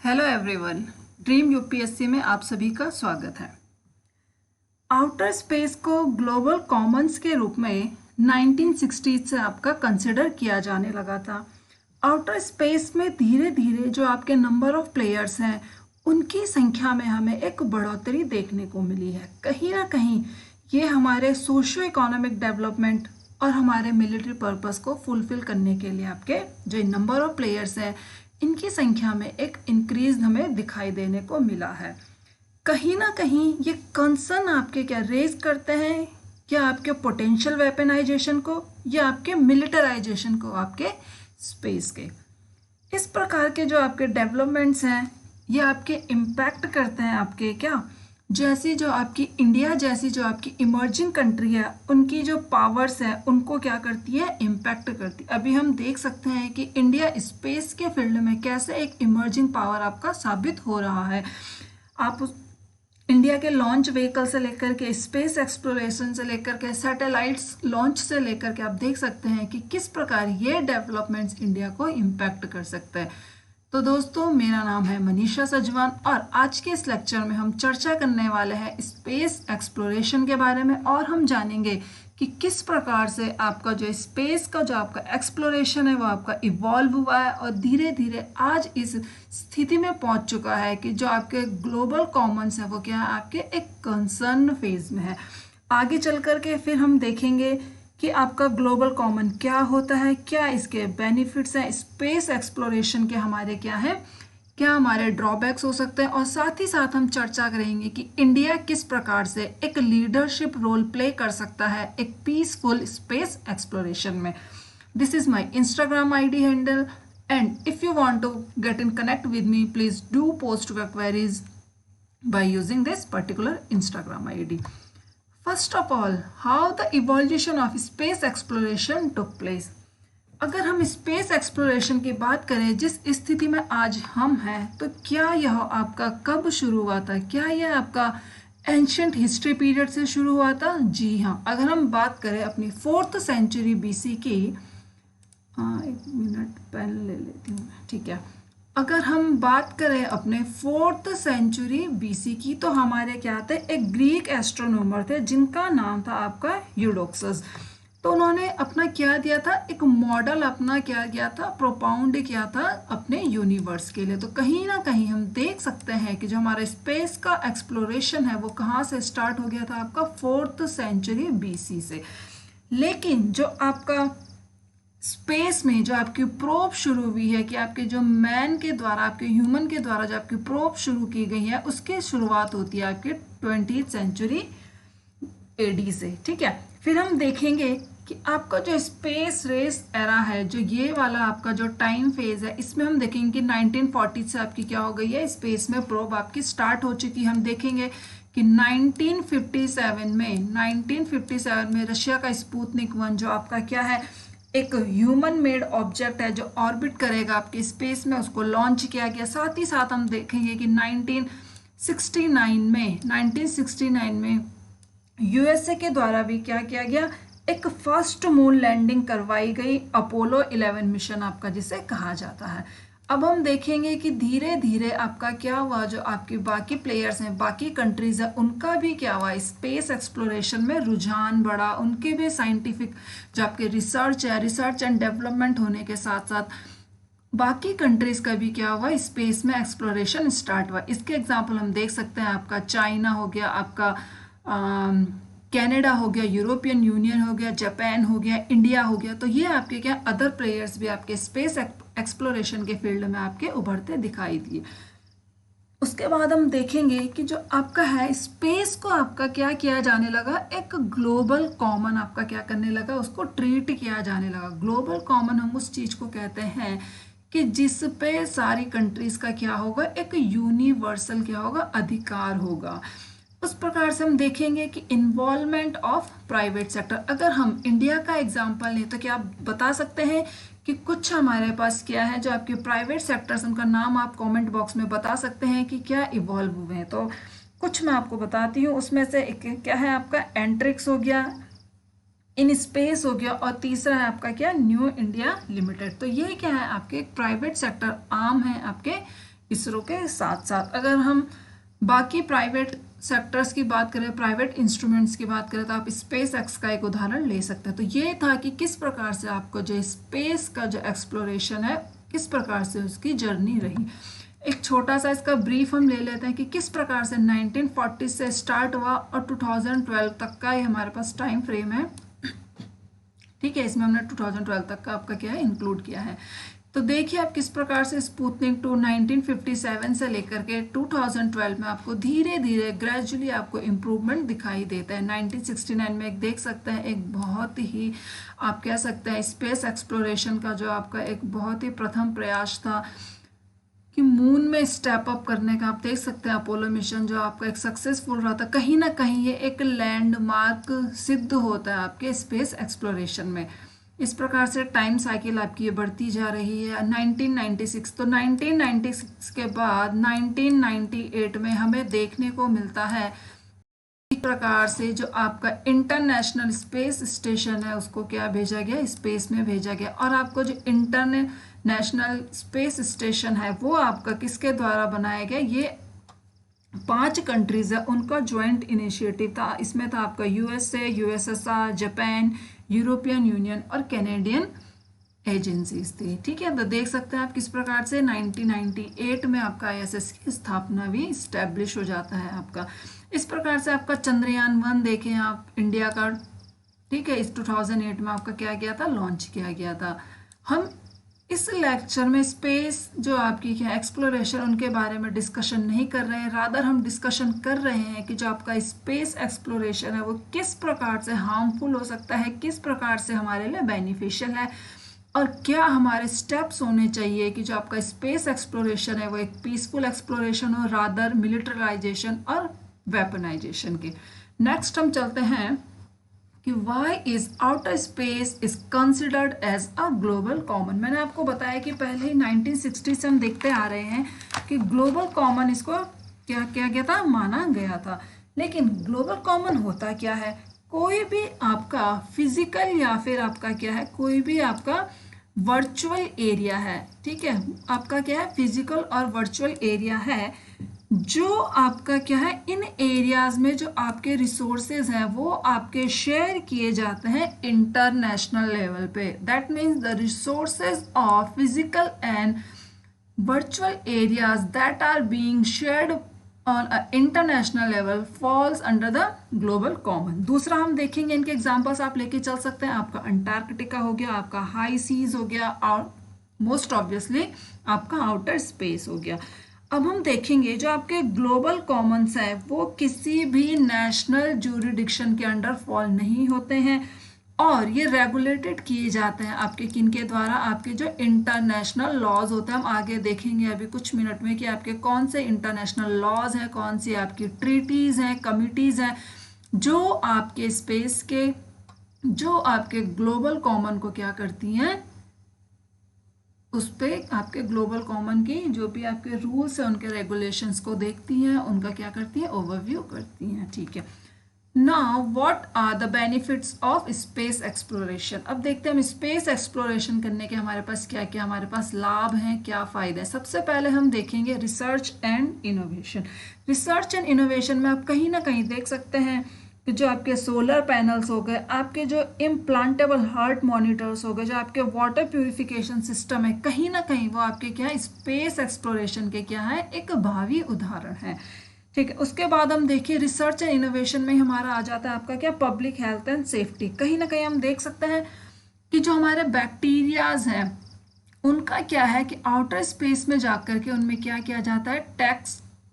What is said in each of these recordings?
Hello everyone, dream UPSC में आप सभी का स्वागत है। आउटर स्पेस को ग्लोबल कॉमन्स के रूप में 1960 से आपका कंसिडर किया जाने लगा था। आउटर स्पेस में धीरे धीरे जो आपके नंबर ऑफ प्लेयर्स हैं उनकी संख्या में हमें एक बढ़ोतरी देखने को मिली है। कहीं ना कहीं ये हमारे सोशो इकोनॉमिक डेवलपमेंट और हमारे मिलिट्री पर्पस को फुलफिल करने के लिए आपके जो नंबर ऑफ प्लेयर्स हैं इनकी संख्या में एक इंक्रीज हमें दिखाई देने को मिला है। कहीं ना कहीं ये कंसर्न आपके क्या रेज करते हैं, या आपके पोटेंशियल वेपनाइजेशन को या आपके मिलिटराइजेशन को आपके स्पेस के। इस प्रकार के जो आपके डेवलपमेंट्स हैं ये आपके इम्पैक्ट करते हैं आपके क्या, जैसी जो आपकी इंडिया जैसी जो आपकी इमर्जिंग कंट्री है उनकी जो पावर्स है उनको क्या करती है, इम्पैक्ट करती है। अभी हम देख सकते हैं कि इंडिया स्पेस के फील्ड में कैसे एक इमर्जिंग पावर आपका साबित हो रहा है। आप इंडिया के लॉन्च व्हीकल से लेकर के स्पेस एक्सप्लोरेशन से लेकर के सैटेलाइट्स लॉन्च से लेकर के आप देख सकते हैं कि किस प्रकार ये डेवलपमेंट्स इंडिया को इम्पैक्ट कर सकते हैं। तो दोस्तों, मेरा नाम है मनीषा सजवान और आज के इस लेक्चर में हम चर्चा करने वाले हैं स्पेस एक्सप्लोरेशन के बारे में, और हम जानेंगे कि किस प्रकार से आपका जो स्पेस का जो आपका एक्सप्लोरेशन है वो आपका इवॉल्व हुआ है और धीरे धीरे आज इस स्थिति में पहुंच चुका है कि जो आपके ग्लोबल कॉमन्स है वो क्या है, आपके एक कंसर्न फेज में है। आगे चल करके फिर हम देखेंगे कि आपका ग्लोबल कॉमन क्या होता है, क्या इसके बेनिफिट्स हैं, स्पेस एक्सप्लोरेशन के हमारे क्या है, क्या हमारे ड्रॉबैक्स हो सकते हैं, और साथ ही साथ हम चर्चा करेंगे कि इंडिया किस प्रकार से एक लीडरशिप रोल प्ले कर सकता है एक पीसफुल स्पेस एक्सप्लोरेशन में। This is my Instagram ID handle and if you want to get in connect with me please do post your queries by using this particular Instagram ID. First of all, how the evolution of space exploration took place. अगर हम space exploration की बात करें जिस स्थिति में आज हम हैं, तो क्या यह आपका कब शुरू हुआ था? क्या यह आपका एंशियंट हिस्ट्री पीरियड से शुरू हुआ था? जी हाँ। अगर हम बात करें अपनी 4th सेंचुरी BC की, एक मिनट पेन ले लेती हूँ, ठीक है। अगर हम बात करें अपने 4th सेंचुरी BC की, तो हमारे क्या थे, एक ग्रीक एस्ट्रोनॉमर थे जिनका नाम था आपका यूडोक्सस। तो उन्होंने अपना क्या दिया था, एक मॉडल अपना क्या किया था, प्रोपाउंड किया था अपने यूनिवर्स के लिए। तो कहीं ना कहीं हम देख सकते हैं कि जो हमारा स्पेस का एक्सप्लोरेशन है वो कहाँ से स्टार्ट हो गया था, आपका 4th सेंचुरी BC से। लेकिन जो आपका स्पेस में जो आपकी प्रोब शुरू हुई है, कि आपके जो मैन के द्वारा, आपके ह्यूमन के द्वारा जो आपकी प्रोब शुरू की गई है, उसकी शुरुआत होती है आपके 20th सेंचुरी AD से, ठीक है। फिर हम देखेंगे कि आपका जो स्पेस रेस एरा है, जो ये वाला आपका जो टाइम फेज है, इसमें हम देखेंगे कि 1940 से आपकी क्या हो गई है, स्पेस में प्रोब आपकी स्टार्ट हो चुकी है। हम देखेंगे कि 1957 में रशिया का स्पुतनिक 1 जो आपका क्या है, एक ह्यूमन मेड ऑब्जेक्ट है जो ऑर्बिट करेगा आपके स्पेस में, उसको लॉन्च किया गया। साथ ही साथ हम देखेंगे कि 1969 में USA के द्वारा भी क्या किया गया, एक फर्स्ट मून लैंडिंग करवाई गई, अपोलो 11 मिशन आपका जिसे कहा जाता है। अब हम देखेंगे कि धीरे धीरे आपका क्या हुआ, जो आपके बाकी प्लेयर्स हैं, बाकी कंट्रीज है, उनका भी क्या हुआ, स्पेस एक्सप्लोरेशन में रुझान बढ़ा। उनके भी साइंटिफिक जो आपके रिसर्च है, रिसर्च एंड डेवलपमेंट होने के साथ साथ बाकी कंट्रीज का भी क्या हुआ, स्पेस में एक्सप्लोरेशन स्टार्ट हुआ। इसके एग्जाम्पल हम देख सकते हैं, आपका चाइना हो गया, आपका कनाडा हो गया, यूरोपियन यूनियन हो गया, जापान हो गया, इंडिया हो गया। तो ये आपके क्या अदर प्लेयर्स भी आपके स्पेस एक्सप्लोरेशन के फील्ड में आपके उभरते दिखाई दिए। उसके बाद हम देखेंगे कि जो आपका है स्पेस को आपका क्या किया जाने लगा, एक ग्लोबल कॉमन आपका क्या करने लगा, उसको ट्रीट किया जाने लगा। ग्लोबल कॉमन हम उस चीज को कहते हैं कि जिस पे सारी कंट्रीज का क्या होगा, एक यूनिवर्सल क्या होगा, अधिकार होगा। उस प्रकार से हम देखेंगे कि इन्वॉल्वमेंट ऑफ प्राइवेट सेक्टर। अगर हम इंडिया का एग्जांपल लें तो क्या आप बता सकते हैं कि कुछ हमारे पास क्या है जो आपके प्राइवेट सेक्टर्स, उनका नाम आप कमेंट बॉक्स में बता सकते हैं कि क्या इवॉल्व हुए हैं। तो कुछ मैं आपको बताती हूँ, उसमें से एक क्या है आपका एंट्रिक्स हो गया, इन स्पेस हो गया, और तीसरा है आपका क्या, न्यू इंडिया लिमिटेड। तो ये क्या है आपके प्राइवेट सेक्टर आर्म है आपके इसरो के साथ साथ अगर हम बाकी प्राइवेट सेक्टर्स की बात करें, प्राइवेट इंस्ट्रूमेंट्स की बात करें, तो आप स्पेस एक्स का एक उदाहरण ले सकते हैं। तो ये था कि किस प्रकार से आपको जो स्पेस का जो एक्सप्लोरेशन है, किस प्रकार से उसकी जर्नी रही। एक छोटा सा इसका ब्रीफ हम ले लेते हैं कि किस प्रकार से 1940 से स्टार्ट हुआ और 2012 तक का ये हमारे पास टाइम फ्रेम है। ठीक है, इसमें हमने 2012 तक का आपका क्या है इंक्लूड किया है। तो देखिए आप किस प्रकार से स्पुतनिक 2 1957 से लेकर के 2012 में आपको धीरे धीरे ग्रेजुअली आपको इम्प्रूवमेंट दिखाई देता है। 1969 में एक देख सकते हैं, एक बहुत ही आप कह सकते हैं स्पेस एक्सप्लोरेशन का जो आपका एक बहुत ही प्रथम प्रयास था कि मून में स्टेप अप करने का। आप देख सकते हैं अपोलो मिशन जो आपका एक सक्सेसफुल रहा था, कहीं ना कहीं ये एक लैंडमार्क सिद्ध होता है आपके स्पेस एक्सप्लोरेशन में। इस प्रकार से टाइम साइकिल आपकी ये बढ़ती जा रही है। 1996, तो 1996 के बाद 1998 में हमें देखने को मिलता है इस प्रकार से जो आपका इंटरनेशनल स्पेस स्टेशन है उसको क्या भेजा गया, स्पेस में भेजा गया। और आपको जो इंटरनेशनल स्पेस स्टेशन है वो आपका किसके द्वारा बनाया गया, ये 5 कंट्रीज है उनका ज्वाइंट इनिशिएटिव था। इसमें था आपका USA, USSR, Japan, European union और कैनेडियन एजेंसीज थी। ठीक है, तो देख सकते हैं आप किस प्रकार से 1998 में आपका आईएसएस की स्थापना भी इस्टेब्लिश हो जाता है आपका। इस प्रकार से आपका चंद्रयान 1 देखें आप इंडिया का, ठीक है, इस 2008 में आपका क्या गया था, लॉन्च किया गया था। हम इस लेक्चर में स्पेस जो आपकी क्या एक्सप्लोरेशन उनके बारे में डिस्कशन नहीं कर रहे हैं, रादर हम डिस्कशन कर रहे हैं कि जो आपका स्पेस एक्सप्लोरेशन है वो किस प्रकार से हार्मफुल हो सकता है, किस प्रकार से हमारे लिए बेनिफिशियल है, और क्या हमारे स्टेप्स होने चाहिए कि जो आपका स्पेस एक्सप्लोरेशन है वो एक पीसफुल एक्सप्लोरेशन हो, रादर मिलिटराइजेशन और वेपनाइजेशन के। नेक्स्ट हम चलते हैं कि why is outer space is considered as a global common। मैंने आपको बताया कि पहले ही 1960 से हम देखते आ रहे हैं कि ग्लोबल कॉमन इसको क्या किया गया था, माना गया था। लेकिन ग्लोबल कॉमन होता क्या है, कोई भी आपका फिजिकल या फिर आपका क्या है, कोई भी आपका वर्चुअल एरिया है, ठीक है, आपका क्या है फिजिकल और वर्चुअल एरिया है, जो आपका क्या है इन एरियाज में जो आपके रिसोर्सेज हैं वो आपके शेयर किए जाते हैं इंटरनेशनल लेवल पे। That means the resources of physical and virtual areas that are being shared on a international level falls under the global common. दूसरा हम देखेंगे, इनके एग्जांपल्स आप लेके चल सकते हैं। आपका अंटार्कटिका हो गया, आपका हाई सीज हो गया, और मोस्ट ऑब्वियसली आपका आउटर स्पेस हो गया। अब हम देखेंगे जो आपके ग्लोबल कॉमन्स है वो किसी भी नेशनल ज्यूरिडिक्शन के अंडर फॉल नहीं होते हैं, और ये रेगुलेटेड किए जाते हैं आपके किनके द्वारा, आपके जो इंटरनेशनल लॉज होते हैं। हम आगे देखेंगे अभी कुछ मिनट में कि आपके कौन से इंटरनेशनल लॉज हैं, कौन सी आपकी ट्रीटीज हैं, कमिटीज हैं, जो आपके स्पेस के, जो आपके ग्लोबल कॉमन को क्या करती हैं, उस पर आपके ग्लोबल कॉमन की जो भी आपके रूल्स हैं उनके रेगुलेशंस को देखती हैं, उनका क्या करती है, ओवरव्यू करती हैं। ठीक है, now what are the benefits of space exploration. अब देखते हैं हम स्पेस एक्सप्लोरेशन करने के हमारे पास क्या क्या हमारे पास लाभ हैं, क्या फायदे हैं। सबसे पहले हम देखेंगे research and innovation. Research and innovation में आप कहीं ना कहीं देख सकते हैं कि जो आपके सोलर पैनल्स हो गए, आपके जो इम्प्लांटेबल हार्ट मॉनिटर्स हो गए, जो आपके वाटर प्यूरिफिकेशन सिस्टम है, कहीं ना कहीं वो आपके क्या है स्पेस एक्सप्लोरेशन के क्या है एक भावी उदाहरण है। ठीक है, उसके बाद हम देखिए रिसर्च एंड इनोवेशन में हमारा आ जाता है आपका क्या पब्लिक हेल्थ एंड सेफ्टी। कहीं ना कहीं हम देख सकते हैं कि जो हमारे बैक्टीरियाज हैं उनका क्या है कि आउटर स्पेस में जाकर के उनमें क्या किया जाता है,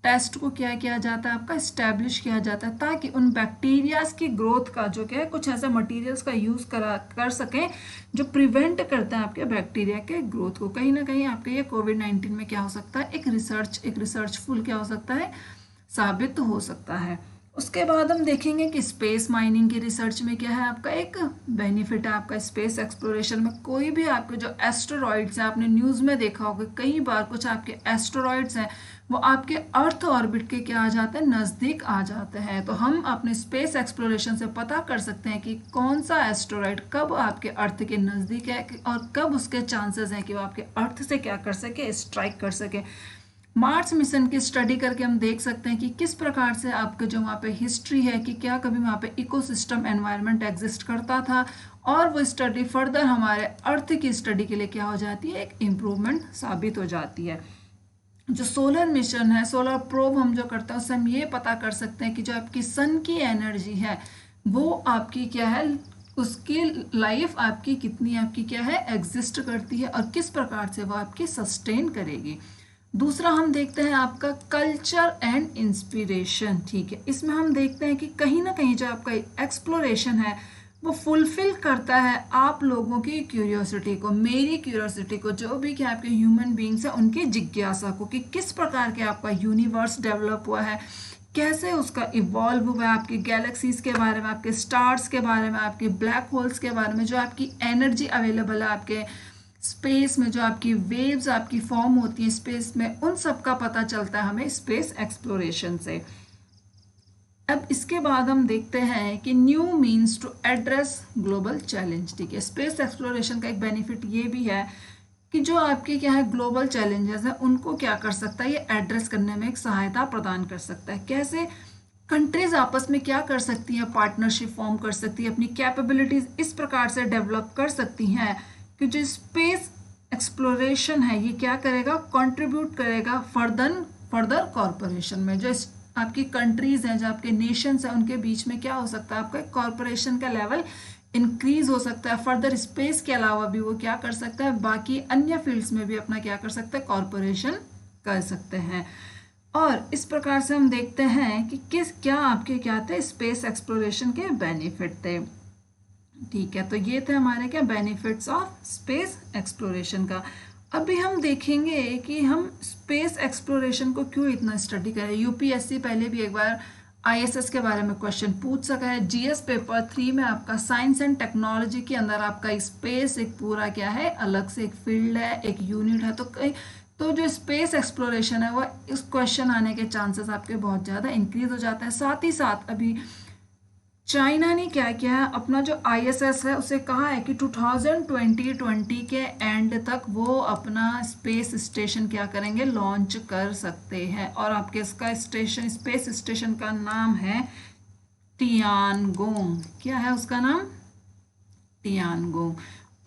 टेस्ट को क्या किया जाता है आपका इस्टेब्लिश किया जाता है, ताकि उन बैक्टीरियाज की ग्रोथ का जो क्या है कुछ ऐसे मटेरियल्स का यूज़ कर सकें जो प्रिवेंट करता है आपके बैक्टीरिया के ग्रोथ को। कहीं ना कहीं आपके ये कोविड-19 में क्या हो सकता है, एक रिसर्चफुल क्या हो सकता है, साबित हो सकता है। उसके बाद हम देखेंगे कि स्पेस माइनिंग की रिसर्च में क्या है आपका एक बेनिफिट है आपका स्पेस एक्सप्लोरेशन में। कोई भी आपके जो एस्टेरॉइड्स हैं, आपने न्यूज़ में देखा होगा कई बार कुछ आपके एस्टेरॉइड्स हैं वो आपके अर्थ ऑर्बिट के क्या आ जाते हैं, नज़दीक आ जाते हैं। तो हम अपने स्पेस एक्सप्लोरेशन से पता कर सकते हैं कि कौन सा एस्टेरॉइड कब आपके अर्थ के नज़दीक है और कब उसके चांसेस हैं कि वो आपके अर्थ से क्या कर सके, स्ट्राइक कर सके। मार्स मिशन की स्टडी करके हम देख सकते हैं कि किस प्रकार से आपके जो वहाँ पे हिस्ट्री है कि क्या कभी वहाँ पे इकोसिस्टम एनवायरनमेंट एग्जिस्ट करता था, और वो स्टडी फर्दर हमारे अर्थ की स्टडी के लिए क्या हो जाती है, एक इम्प्रूवमेंट साबित हो जाती है। जो सोलर मिशन है, सोलर प्रोब हम जो करते हैं उससे हम ये पता कर सकते हैं कि जो आपकी सन की एनर्जी है वो आपकी क्या है, उसकी लाइफ आपकी कितनी आपकी क्या है एग्जिस्ट करती है और किस प्रकार से वो आपकी सस्टेन करेगी। दूसरा हम देखते हैं आपका कल्चर एंड इंस्पिरेशन। ठीक है, इसमें हम देखते हैं कि कहीं ना कहीं जो आपका एक्सप्लोरेशन है वो फुलफिल करता है आप लोगों की क्यूरियोसिटी को, मेरी क्यूरियोसिटी को, जो भी कि आपके ह्यूमन बींग्स हैं उनकी जिज्ञासा को, कि किस प्रकार के आपका यूनिवर्स डेवलप हुआ है, कैसे उसका इवॉल्व हुआ है, आपकी गैलेक्सीज के बारे में, आपके स्टार्स के बारे में, आपके ब्लैक होल्स के बारे में, जो आपकी एनर्जी अवेलेबल है आपके स्पेस में, जो आपकी वेव्स आपकी फॉर्म होती है स्पेस में, उन सब का पता चलता है हमें स्पेस एक्सप्लोरेशन से। अब इसके बाद हम देखते हैं कि new means to address global challenge. ठीक है, स्पेस एक्सप्लोरेशन का एक बेनिफिट ये भी है कि जो आपके क्या है ग्लोबल चैलेंजेस हैं उनको क्या कर सकता है, ये एड्रेस करने में एक सहायता प्रदान कर सकता है। कैसे? कंट्रीज आपस में क्या कर सकती हैं, पार्टनरशिप फॉर्म कर सकती है, अपनी कैपेबिलिटीज इस प्रकार से डेवलप कर सकती हैं कि जो स्पेस एक्सप्लोरेशन है ये क्या करेगा, कंट्रीब्यूट करेगा फर्दर कॉरपोरेशन में। जो आपकी कंट्रीज हैं, जो आपके नेशंस हैं, उनके बीच में क्या हो सकता है, आपका कॉरपोरेशन का लेवल इंक्रीज हो सकता है। फर्दर स्पेस के अलावा भी वो क्या कर सकता है, बाकी अन्य फील्ड्स में भी अपना क्या कर सकता है, कॉरपोरेशन कर सकते हैं। और इस प्रकार से हम देखते हैं कि क्या आपके क्या थे स्पेस एक्सप्लोरेशन के बेनिफिट थे। ठीक है, तो ये थे हमारे क्या बेनिफिट्स ऑफ स्पेस एक्सप्लोरेशन का। अभी हम देखेंगे कि हम स्पेस एक्सप्लोरेशन को क्यों इतना स्टडी करें। यूपीएससी पहले भी एक बार आईएसएस के बारे में क्वेश्चन पूछ सका है। जीएस पेपर 3 में आपका साइंस एंड टेक्नोलॉजी के अंदर आपका स्पेस एक पूरा क्या है, अलग से एक फील्ड है, एक यूनिट है। तो जो स्पेस एक्सप्लोरेशन है वो इस क्वेश्चन आने के चांसेस आपके बहुत ज़्यादा इंक्रीज हो जाता है। साथ ही साथ अभी चाइना ने क्या किया है, अपना जो आईएसएस है उसे कहा है कि 2020 के एंड तक वो अपना स्पेस स्टेशन क्या करेंगे, लॉन्च कर सकते हैं। और आपके इसका स्टेशन, स्पेस स्टेशन का नाम है टियानगोंग। क्या है उसका नाम, टियानगोंग।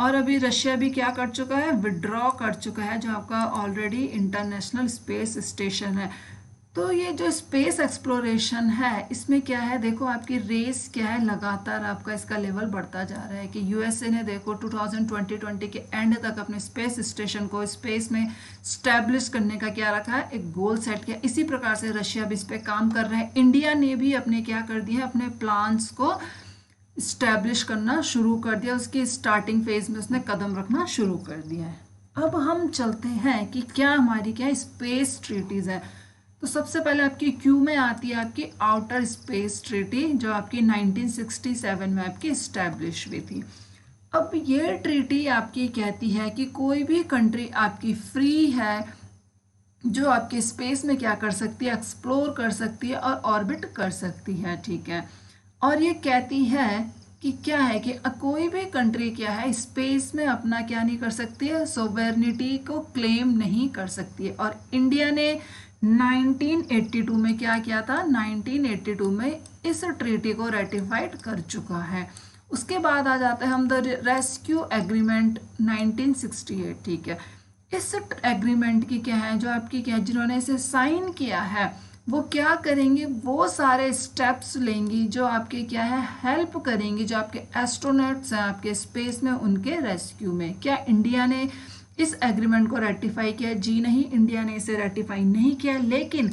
और अभी रशिया भी क्या कर चुका है, विड्रॉ कर चुका है जो आपका ऑलरेडी इंटरनेशनल स्पेस स्टेशन है। तो ये जो स्पेस एक्सप्लोरेशन है इसमें क्या है, देखो आपकी रेस क्या है, लगातार आपका इसका लेवल बढ़ता जा रहा है। कि यूएसए ने देखो 2020 के एंड तक अपने स्पेस स्टेशन को स्पेस में स्टैब्लिश करने का क्या रखा है, एक गोल सेट किया। इसी प्रकार से रशिया भी इस पर काम कर रहा है। इंडिया ने भी अपने क्या कर दिया, अपने प्लान्स को स्टैब्लिश करना शुरू कर दिया, उसकी स्टार्टिंग फेज में उसने कदम रखना शुरू कर दिया है। अब हम चलते हैं कि क्या हमारी क्या स्पेस ट्रीटीज है। तो सबसे पहले आपकी क्यू में आती है आपकी आउटर स्पेस ट्रीटी, जो आपकी 1967 में आपकी इस्टेब्लिश हुई थी। अब ये ट्रीटी आपकी कहती है कि कोई भी कंट्री आपकी फ्री है जो आपके स्पेस में क्या कर सकती है, एक्सप्लोर कर सकती है और ऑर्बिट कर सकती है। ठीक है, और ये कहती है कि क्या है कि कोई भी कंट्री क्या है स्पेस में अपना क्या नहीं कर सकती है, सोवेर्निटी को क्लेम नहीं कर सकती है। और इंडिया ने 1982 में क्या किया था, 1982 में इस ट्रीटी को रेटिफाइड कर चुका है। उसके बाद आ जाता है हम द रेस्क्यू एग्रीमेंट 1968। ठीक है, इस एग्रीमेंट की क्या है, जो आपकी क्या है, जिन्होंने इसे साइन किया है वो क्या करेंगे, वो सारे स्टेप्स लेंगी जो आपके क्या है हेल्प करेंगी, जो आपके एस्ट्रोनॉट्स हैं आपके स्पेस में उनके रेस्क्यू में। क्या इंडिया ने इस एग्रीमेंट को रेटिफाई किया? जी नहीं, इंडिया ने इसे रेटिफाई नहीं किया। लेकिन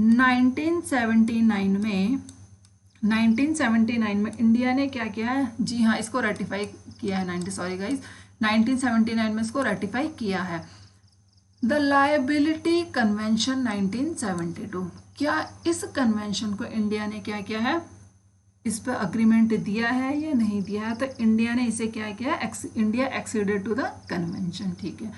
1979 में इंडिया ने क्या किया है, जी हाँ इसको रेटिफाई किया है। 1979 में इसको रेटिफाई किया है। द लायबिलिटी कन्वेंशन 1972, क्या इस कन्वेंशन को इंडिया ने क्या किया है, इस पर अग्रीमेंट दिया है या नहीं दिया है? तो इंडिया ने इसे क्या किया, India acceded to the convention. ठीक है,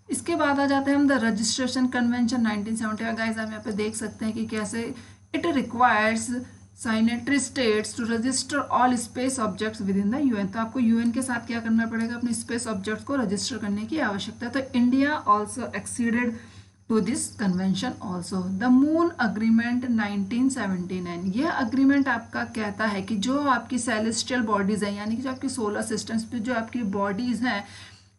इसके बाद आ जाते हैं हम द रजिस्ट्रेशन कन्वेंशन 1975। गाइस आप यहाँ पे देख सकते हैं कि कैसे it requires signatory states to register all space objects within the UN. तो आपको यूएन के साथ क्या करना पड़ेगा, अपने स्पेस ऑब्जेक्ट्स को रजिस्टर करने की आवश्यकता है। तो India also acceded to this convention also. The moon agreement 1979, यह अग्रीमेंट आपका कहता है कि जो आपकी सेलेस्टियल बॉडीज हैं, यानी कि जो आपकी सोलर सिस्टम्स पे जो आपकी बॉडीज हैं,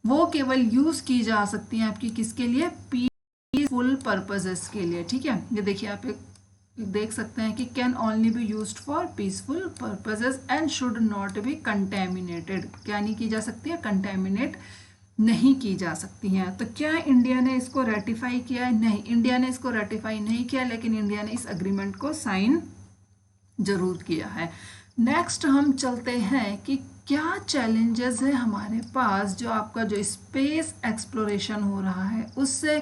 वो केवल यूज की जा सकती हैं आपकी किसके लिए, पीसफुल पर्पसेस के लिए। ठीक है, ये देखिए आप देख सकते हैं कि can only be used for peaceful purposes and should not be contaminated, क्या नहीं की जा सकती है, कंटेमिनेट नहीं की जा सकती हैं। तो क्या इंडिया ने इसको रेटिफाई किया है? नहीं, इंडिया ने इसको रेटिफाई नहीं किया, लेकिन इंडिया ने इस अग्रीमेंट को साइन जरूर किया है। नेक्स्ट हम चलते हैं कि क्या चैलेंजेस है हमारे पास जो आपका जो स्पेस एक्सप्लोरेशन हो रहा है उससे,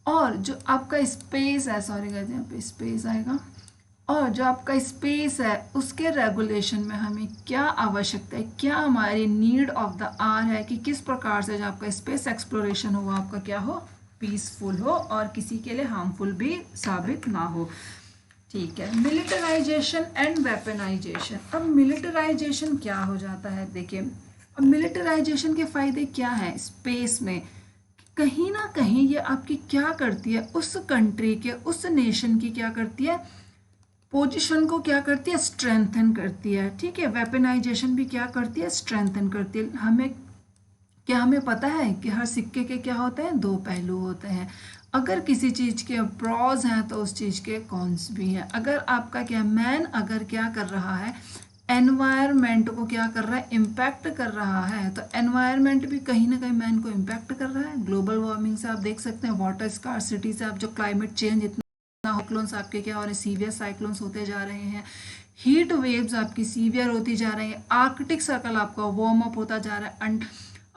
और जो आपका स्पेस है, सॉरी गाइस यहाँ पे स्पेस आएगा, और जो आपका स्पेस है उसके रेगुलेशन में हमें क्या आवश्यकता है, क्या हमारी नीड ऑफ द आवर है कि किस प्रकार से जो आपका स्पेस एक्सप्लोरेशन हो वो आपका क्या हो, पीसफुल हो और किसी के लिए हार्मफुल भी साबित ना हो। ठीक है, मिलिटराइजेशन एंड वेपनाइजेशन। अब मिलिटराइजेशन क्या हो जाता है, देखिए अब मिलिटराइजेशन के फायदे क्या हैं स्पेस में, कहीं ना कहीं ये आपकी क्या करती है, उस कंट्री के, उस नेशन की क्या करती है, पोजीशन को क्या करती है, स्ट्रेंथन करती है। ठीक है, वेपनाइजेशन भी क्या करती है, स्ट्रेंथन करती है। हमें पता है कि हर सिक्के के क्या होते हैं, दो पहलू होते हैं। अगर किसी चीज के प्रॉज हैं तो उस चीज के कॉन्स भी हैं। अगर आपका क्या, मैन अगर क्या कर रहा है, एनवायरमेंट को क्या कर रहा है, इम्पैक्ट कर रहा है, तो एनवायरमेंट भी कहीं ना कहीं मैन को इम्पैक्ट कर रहा है। ग्लोबल वार्मिंग से आप देख सकते हैं, वाटर स्कार्सिटी से आप जो क्लाइमेट चेंज इतना, साइक्लोन्स आपके क्या हो रहे हैं, सीवियर साइक्लोन्स होते जा रहे हैं, हीट वेव्स आपकी सीवियर होती जा रही है, आर्कटिक सर्कल आपका वार्म अप होता जा रहा है, एंड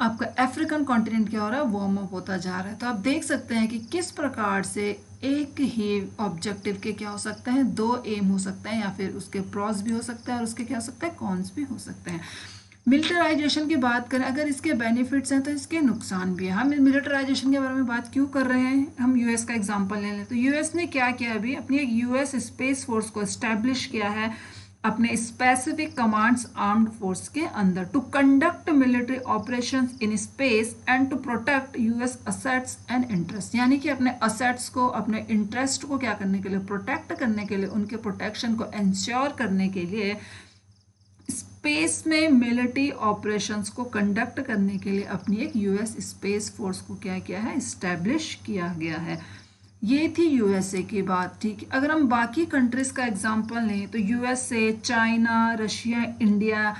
आपका अफ्रीकन कॉन्टिनेंट क्या हो रहा है, वार्म अप होता जा रहा है। तो आप देख सकते हैं कि किस प्रकार से एक ही ऑब्जेक्टिव के क्या हो सकते हैं, दो एम हो सकते हैं, या फिर उसके प्रॉस भी हो सकते हैं और उसके क्या हो सकते हैं, कॉन्स भी हो सकते हैं। मिलिटराइजेशन की बात करें, अगर इसके बेनिफिट्स हैं तो इसके नुकसान भी है। हम मिलिटराइजेशन के बारे में बात क्यों कर रहे हैं, हम यूएस का एग्जांपल ले लें तो यूएस ने क्या किया, अभी अपनी एक यूएस स्पेस फोर्स को एस्टैब्लिश किया है अपने स्पेसिफिक कमांड्स आर्म्ड फोर्स के अंदर, to conduct military operations in space and to protect US assets and interest, यानी कि अपने असेट्स को, अपने इंटरेस्ट को क्या करने के लिए, प्रोटेक्ट करने के लिए, उनके प्रोटेक्शन को इंश्योर करने के लिए स्पेस में मिलिट्री ऑपरेशंस को कंडक्ट करने के लिए अपनी एक यूएस स्पेस फोर्स को क्या किया है, इस्टेब्लिश किया गया है। ये थी यूएसए की बात। ठीक है, अगर हम बाकी कंट्रीज का एग्जांपल लें तो यूएसए, चाइना, रशिया, इंडिया,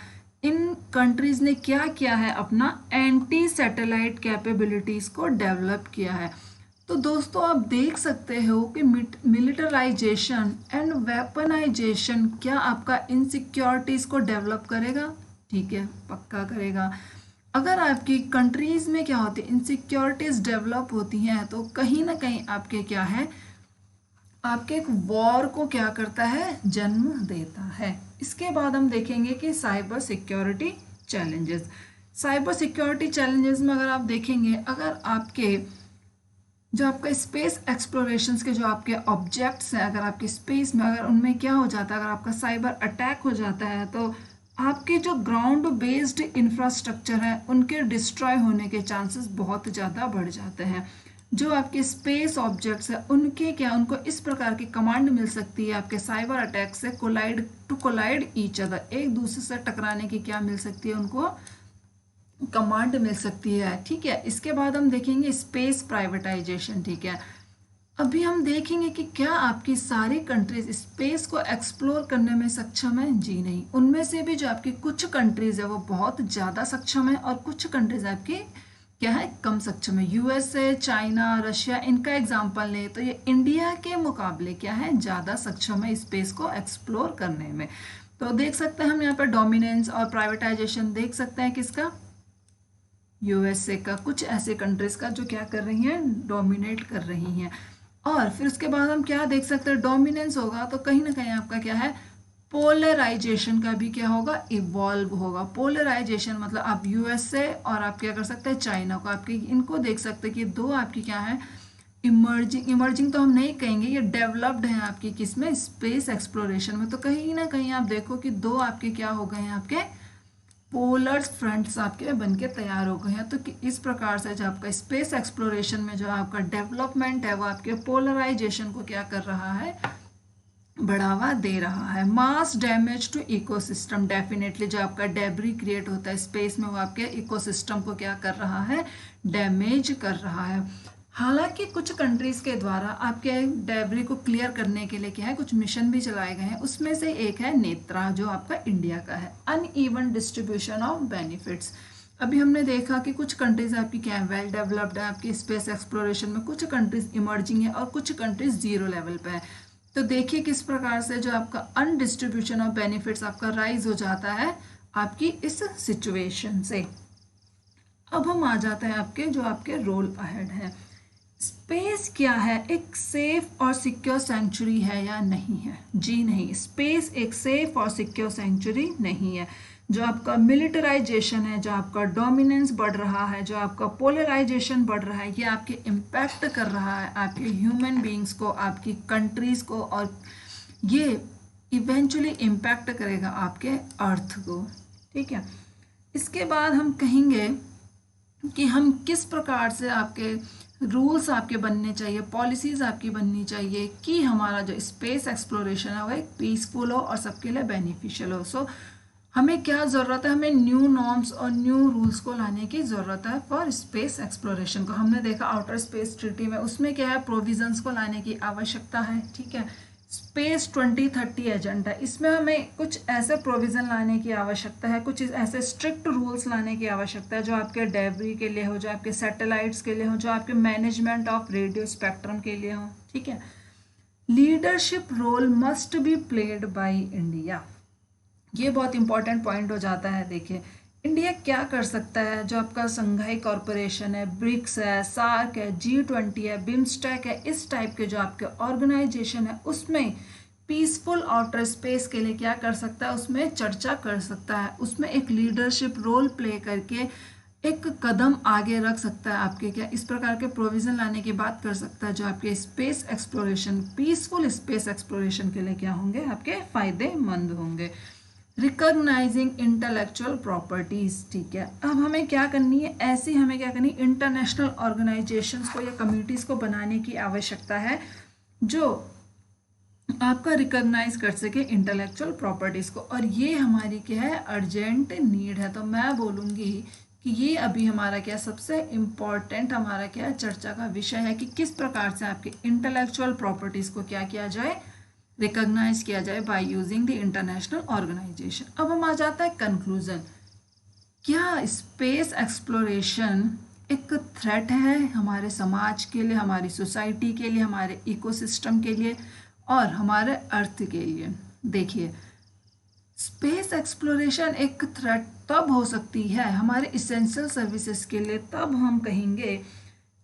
इन कंट्रीज ने क्या किया है, अपना एंटी सैटेलाइट कैपेबिलिटीज को डेवलप किया है। तो दोस्तों आप देख सकते हो कि मिलिटराइजेशन एंड वेपनाइजेशन क्या आपका इनसिक्योरिटीज को डेवलप करेगा, ठीक है, पक्का करेगा। अगर आपकी कंट्रीज में क्या होती है, इनसिक्योरिटीज डेवलप होती हैं तो कहीं ना कहीं आपके क्या है, आपके एक वॉर को क्या करता है, जन्म देता है। इसके बाद हम देखेंगे कि cyber security challenges. Cyber security challenges में अगर आप देखेंगे, अगर आपके जो आपका स्पेस एक्सप्लोरेशंस के जो आपके ऑब्जेक्ट्स हैं, अगर आपके स्पेस में अगर उनमें क्या हो जाता है, अगर आपका साइबर अटैक हो जाता है तो आपके जो ग्राउंड बेस्ड इंफ्रास्ट्रक्चर है उनके डिस्ट्रॉय होने के चांसेस बहुत ज़्यादा बढ़ जाते हैं। जो आपके स्पेस ऑब्जेक्ट्स है उनके क्या, उनको इस प्रकार की कमांड मिल सकती है आपके साइबर अटैक से, कोलाइड ईच अदर, एक दूसरे से टकराने की क्या मिल सकती है, उनको कमांड मिल सकती है। ठीक है, इसके बाद हम देखेंगे स्पेस प्राइवेटाइजेशन। ठीक है, अभी हम देखेंगे कि क्या आपकी सारी कंट्रीज स्पेस को एक्सप्लोर करने में सक्षम है, जी नहीं। उनमें से भी जो आपकी कुछ कंट्रीज है वो बहुत ज़्यादा सक्षम है और कुछ कंट्रीज आपकी क्या है, कम सक्षम है। यूएसए, चाइना, रशिया, इनका एग्जाम्पल लें तो ये इंडिया के मुकाबले क्या है, ज़्यादा सक्षम है स्पेस को एक्सप्लोर करने में। तो देख सकते हैं हम यहाँ पर डोमिनेंस और प्राइवेटाइजेशन देख सकते हैं किसका, यूएसए का, कुछ ऐसे कंट्रीज का जो क्या कर रही हैं, डोमिनेट कर रही हैं। और फिर उसके बाद हम क्या देख सकते हैं, डोमिनेंस होगा तो कहीं ना कहीं आपका क्या है, पोलराइजेशन का भी क्या होगा, इवॉल्व होगा। पोलराइजेशन मतलब आप यूएसए और आप क्या कर सकते हैं, चाइना को, आपके इनको देख सकते हैं कि दो आपकी क्या है, इमर्जिंग तो हम नहीं कहेंगे, ये डेवलप्ड है आपकी किसमें, स्पेस एक्सप्लोरेशन में। तो कहीं ना कहीं आप देखो कि दो आपके क्या हो गए हैं, आपके पोलर फ्रंट्स आपके बन के तैयार हो गए हैं। तो इस प्रकार से जो आपका स्पेस एक्सप्लोरेशन में जो आपका डेवलपमेंट है वो आपके पोलराइजेशन को क्या कर रहा है, बढ़ावा दे रहा है। मास डैमेज टू इकोसिस्टम, डेफिनेटली जो आपका डेब्री क्रिएट होता है स्पेस में वो आपके इकोसिस्टम को क्या कर रहा है, डैमेज कर रहा है। हालांकि कुछ कंट्रीज के द्वारा आपके डेब्री को क्लियर करने के लिए क्या है, कुछ मिशन भी चलाए गए हैं। उसमें से एक है नेत्रा जो आपका इंडिया का है। अनइवन डिस्ट्रीब्यूशन ऑफ बेनिफिट्स, अभी हमने देखा कि कुछ कंट्रीज आपकी क्या है, वेल डेवलप्ड है आपकी स्पेस एक्सप्लोरेशन में, कुछ कंट्रीज इमर्जिंग है और कुछ कंट्रीज जीरो लेवल पे है। तो देखिए किस प्रकार से जो आपका अनडिस्ट्रीब्यूशन ऑफ बेनिफिट्स आपका राइज हो जाता है आपकी इस सिचुएशन से। अब हम आ जाते हैं आपके जो आपके रोल अहेड है। स्पेस क्या है, एक सेफ और सिक्योर सेंचुरी है या नहीं है? जी नहीं, स्पेस एक सेफ और सिक्योर सेंचुरी नहीं है। जो आपका मिलिटराइजेशन है, जो आपका डोमिनेंस बढ़ रहा है, जो आपका पोलराइजेशन बढ़ रहा है, ये आपके इम्पैक्ट कर रहा है आपके ह्यूमन बींग्स को, आपकी कंट्रीज को, और ये इवेंचुअली इम्पैक्ट करेगा आपके अर्थ को। ठीक है, इसके बाद हम कहेंगे कि हम किस प्रकार से आपके रूल्स आपके बनने चाहिए, पॉलिसीज आपकी बननी चाहिए कि हमारा जो स्पेस एक्सप्लोरेशन है वो एक पीसफुल हो और सबके लिए बेनिफिशियल हो। सो हमें क्या ज़रूरत है, हमें न्यू नॉर्म्स और न्यू रूल्स को लाने की ज़रूरत है फॉर स्पेस एक्सप्लोरेशन को। हमने देखा आउटर स्पेस ट्रीटी में, उसमें क्या है, प्रोविजंस को लाने की आवश्यकता है। ठीक है, स्पेस 2030 एजेंडा, इसमें हमें कुछ ऐसे प्रोविज़न लाने की आवश्यकता है, कुछ ऐसे स्ट्रिक्ट रूल्स लाने की आवश्यकता है जो आपके डेब्री के लिए हो, जो आपके सैटेलाइट्स के लिए हो, जो आपके मैनेजमेंट ऑफ रेडियो स्पेक्ट्रम के लिए हो। ठीक है, leadership role must be played by India, ये बहुत इंपॉर्टेंट पॉइंट हो जाता है। देखिए इंडिया क्या कर सकता है, जो आपका संघाई कॉरपोरेशन है, ब्रिक्स है, सार्क है, G20 है, बिम्स्टेक है, इस टाइप के जो आपके ऑर्गेनाइजेशन है उसमें पीसफुल आउटर स्पेस के लिए क्या कर सकता है, उसमें चर्चा कर सकता है, उसमें एक लीडरशिप रोल प्ले करके एक कदम आगे रख सकता है आपके क्या, इस प्रकार के प्रोविजन लाने की बात कर सकता है जो आपके space exploration, peaceful space exploration के लिए क्या होंगे, आपके फायदेमंद होंगे। रिकॉग्नाइजिंग इंटेलेक्चुअल प्रॉपर्टीज, ठीक है, अब हमें क्या करनी है, ऐसी हमें क्या करनी है, इंटरनेशनल ऑर्गेनाइजेशंस को या कम्युनिटीज़ को बनाने की आवश्यकता है जो आपका रिकॉग्नाइज कर सके इंटेलेक्चुअल प्रॉपर्टीज़ को, और ये हमारी क्या है, अर्जेंट नीड है। तो मैं बोलूँगी कि ये अभी हमारा क्या सबसे इम्पॉर्टेंट हमारा क्या चर्चा का विषय है कि किस प्रकार से आपके इंटेलेक्चुअल प्रॉपर्टीज़ को क्या किया जाए, रिकॉग्नाइज किया जाए by using the international organisation. अब हम आ जाता है कंक्लूजन, क्या स्पेस एक्सप्लोरेशन एक थ्रेट है हमारे समाज के लिए, हमारी सोसाइटी के लिए, हमारे इकोसिस्टम के लिए और हमारे अर्थ के लिए? देखिए स्पेस एक्सप्लोरेशन एक थ्रेट तब हो सकती है हमारे इसेंशियल सर्विसेज के लिए, तब हम कहेंगे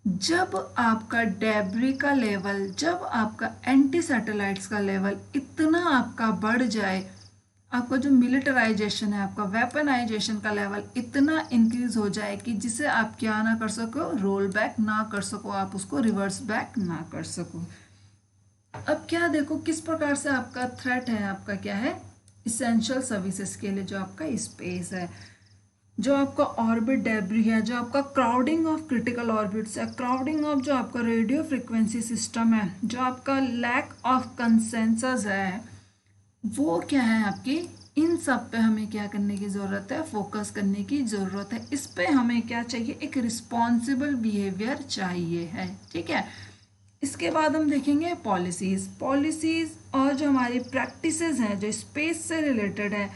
जब आपका डेब्री का लेवल, जब आपका एंटी सैटेलाइट्स का लेवल इतना आपका बढ़ जाए, आपका जो मिलिटराइजेशन है, आपका वेपनाइजेशन का लेवल इतना इंक्रीज हो जाए कि जिसे आप क्या ना कर सको, रोल बैक ना कर सको, आप उसको रिवर्स बैक ना कर सको। अब क्या देखो किस प्रकार से आपका थ्रेट है, आपका क्या है, इसेंशियल सर्विसेज के लिए जो आपका स्पेस है, जो आपका ऑर्बिट डेब्री है, जो आपका क्राउडिंग ऑफ क्रिटिकल ऑर्बिट्स है, क्राउडिंग ऑफ जो आपका रेडियो फ्रिक्वेंसी सिस्टम है, जो आपका लैक ऑफ कंसेंसस है, वो क्या है आपकी, इन सब पे हमें क्या करने की ज़रूरत है, फोकस करने की ज़रूरत है। इस पे हमें क्या चाहिए, एक रिस्पॉन्सिबल बिहेवियर चाहिए है। ठीक है, इसके बाद हम देखेंगे पॉलिसीज़ और जो हमारी प्रैक्टिसेस हैं जो स्पेस से रिलेटेड है,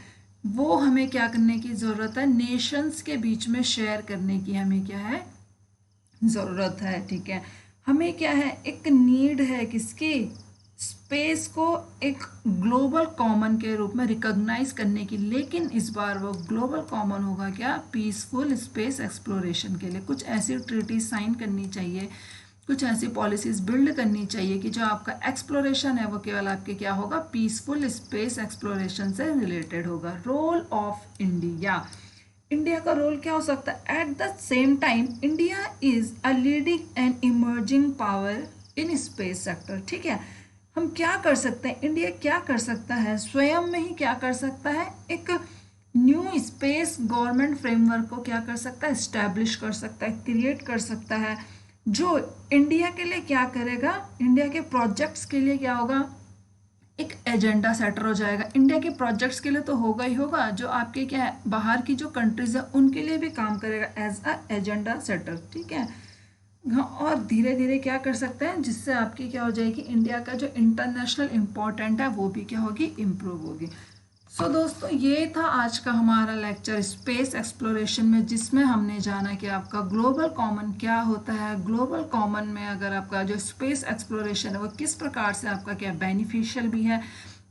वो हमें क्या करने की ज़रूरत है, नेशंस के बीच में शेयर करने की हमें क्या है, ज़रूरत है। ठीक है, हमें क्या है, एक नीड है किसकी, स्पेस को एक ग्लोबल कॉमन के रूप में रिकॉग्नाइज करने की, लेकिन इस बार वो ग्लोबल कॉमन होगा क्या, पीसफुल स्पेस एक्सप्लोरेशन के लिए। कुछ ऐसी ट्रीटी साइन करनी चाहिए, कुछ ऐसी पॉलिसीज बिल्ड करनी चाहिए कि जो आपका एक्सप्लोरेशन है वो केवल आपके क्या होगा, पीसफुल स्पेस एक्सप्लोरेशन से रिलेटेड होगा। रोल ऑफ इंडिया, इंडिया का रोल क्या हो सकता है, at the same time India is a leading and emerging power in space sector. ठीक है, हम क्या कर सकते हैं, इंडिया क्या कर सकता है, स्वयं में ही क्या कर सकता है, एक न्यू स्पेस गवर्नमेंट फ्रेमवर्क को क्या कर सकता है, इस्टेब्लिश कर सकता है, क्रिएट कर सकता है, जो इंडिया के लिए क्या करेगा, इंडिया के प्रोजेक्ट्स के लिए क्या होगा, एक एजेंडा सेटर हो जाएगा। इंडिया के प्रोजेक्ट्स के लिए तो होगा ही होगा, जो आपके क्या है बाहर की जो कंट्रीज है उनके लिए भी काम करेगा एज अ एजेंडा सेटर, ठीक है। हाँ, और धीरे धीरे क्या कर सकते हैं, जिससे आपकी क्या हो जाएगी, इंडिया का जो इंटरनेशनल इम्पोर्टेंट है वो भी क्या होगी, इम्प्रूव होगी। सो दोस्तों, ये था आज का हमारा लेक्चर स्पेस एक्सप्लोरेशन में, जिसमें हमने जाना कि आपका ग्लोबल कॉमन क्या होता है, ग्लोबल कॉमन में अगर आपका जो स्पेस एक्सप्लोरेशन है वो किस प्रकार से आपका क्या बेनिफिशियल भी है,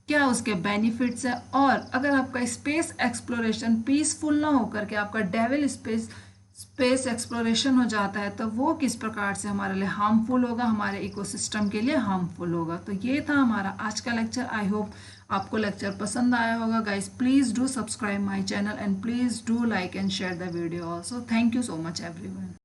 क्या उसके बेनिफिट्स है, और अगर आपका स्पेस एक्सप्लोरेशन पीसफुल ना होकर के आपका डेविल स्पेस एक्सप्लोरेशन हो जाता है तो वो किस प्रकार से हमारे लिए हार्मफुल होगा, हमारे इकोसिस्टम के लिए हार्मफुल होगा। तो ये था हमारा आज का लेक्चर। आई होप आपको लेक्चर पसंद आया होगा। Guys, please do subscribe my channel and please do like and share the video also. Thank you so much everyone.